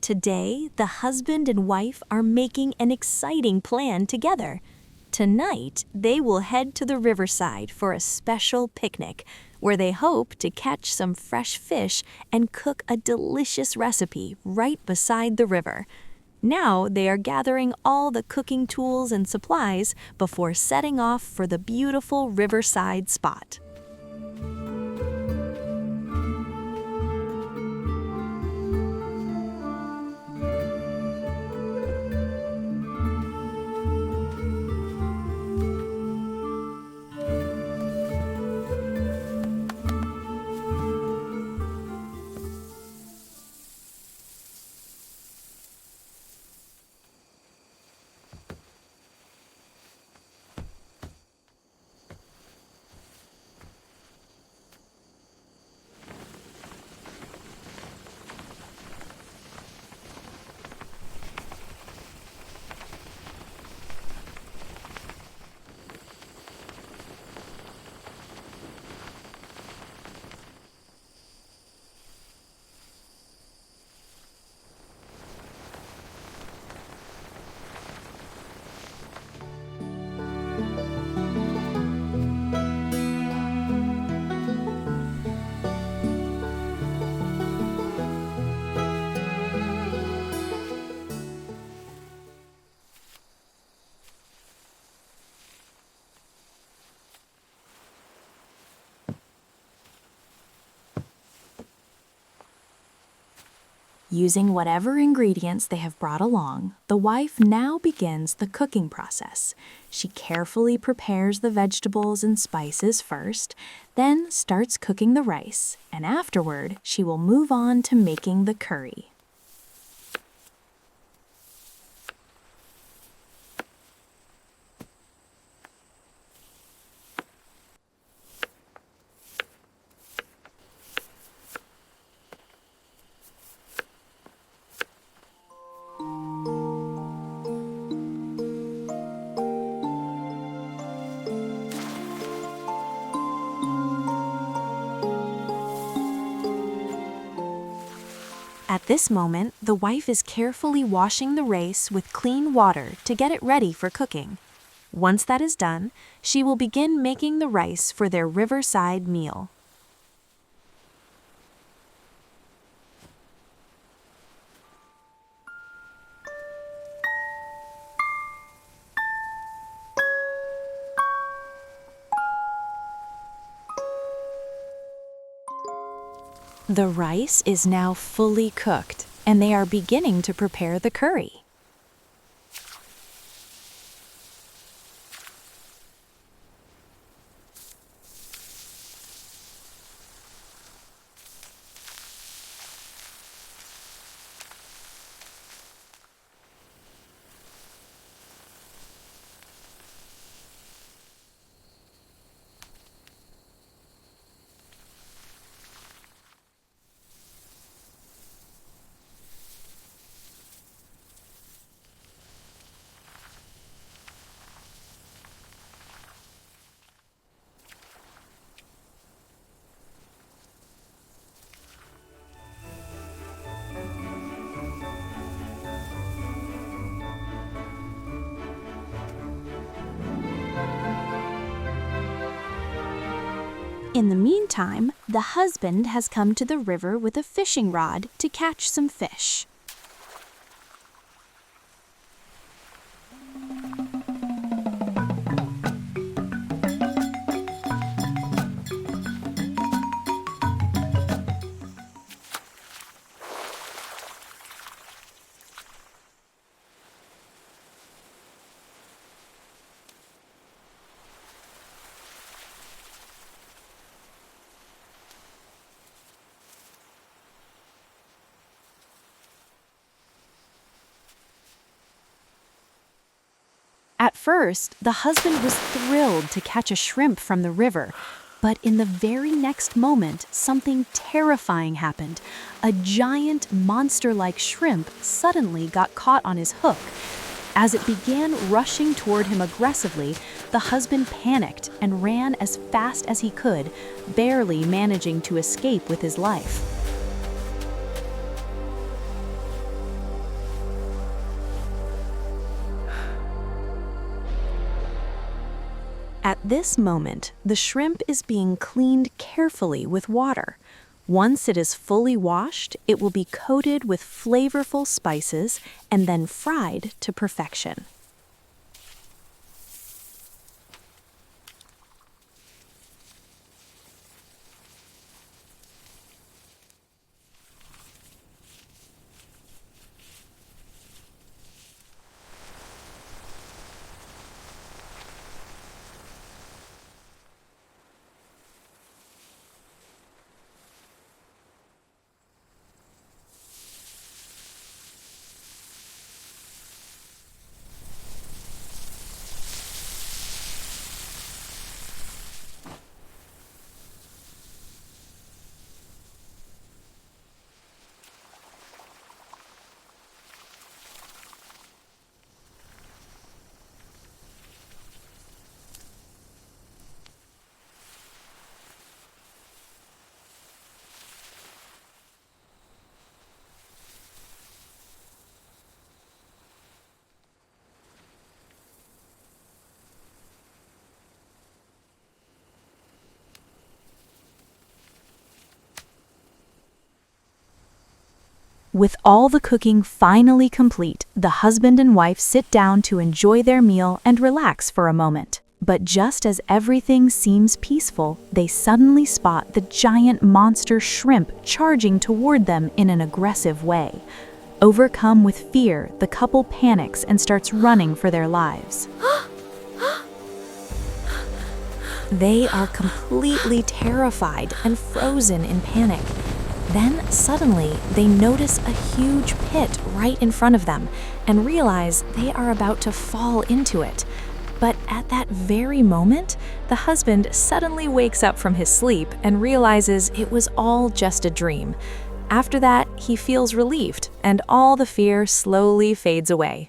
Today, the husband and wife are making an exciting plan together. Tonight, they will head to the riverside for a special picnic, where they hope to catch some fresh fish and cook a delicious recipe right beside the river. Now they are gathering all the cooking tools and supplies before setting off for the beautiful riverside spot. Using whatever ingredients they have brought along, the wife now begins the cooking process. She carefully prepares the vegetables and spices first, then starts cooking the rice, and afterward, she will move on to making the curry. At this moment, the wife is carefully washing the rice with clean water to get it ready for cooking. Once that is done, she will begin making the rice for their riverside meal. The rice is now fully cooked, and they are beginning to prepare the curry. In the meantime, the husband has come to the river with a fishing rod to catch some fish. At first, the husband was thrilled to catch a shrimp from the river, but in the very next moment, something terrifying happened. A giant, monster-like shrimp suddenly got caught on his hook. As it began rushing toward him aggressively, the husband panicked and ran as fast as he could, barely managing to escape with his life. At this moment, the shrimp is being cleaned carefully with water. Once it is fully washed, it will be coated with flavorful spices and then fried to perfection. With all the cooking finally complete, the husband and wife sit down to enjoy their meal and relax for a moment. But just as everything seems peaceful, they suddenly spot the giant monster shrimp charging toward them in an aggressive way. Overcome with fear, the couple panics and starts running for their lives. They are completely terrified and frozen in panic. Then, suddenly, they notice a huge pit right in front of them and realize they are about to fall into it. But at that very moment, the husband suddenly wakes up from his sleep and realizes it was all just a dream. After that, he feels relieved, and all the fear slowly fades away.